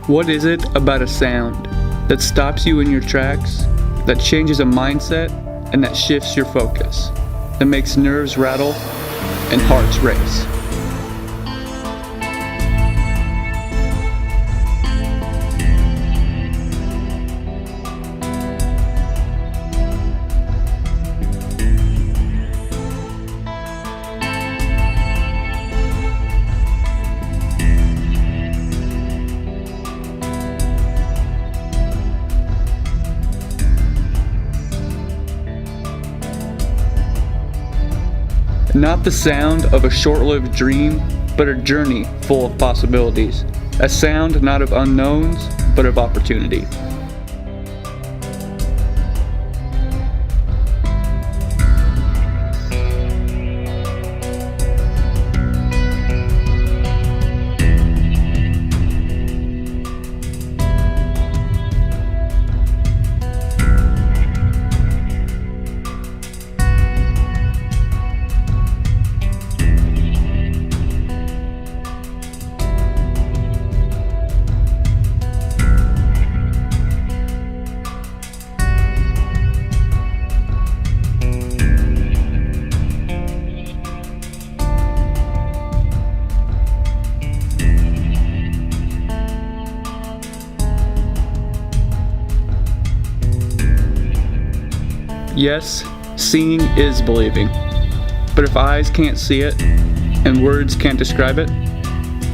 What is it about a sound that stops you in your tracks, that changes a mindset, and that shifts your focus, that makes nerves rattle and hearts race? Not the sound of a short-lived dream, but a journey full of possibilities. A sound not of unknowns, but of opportunity. Yes, seeing is believing. But if eyes can't see it, and words can't describe it,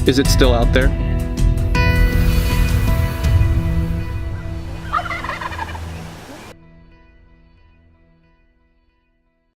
is it still out there?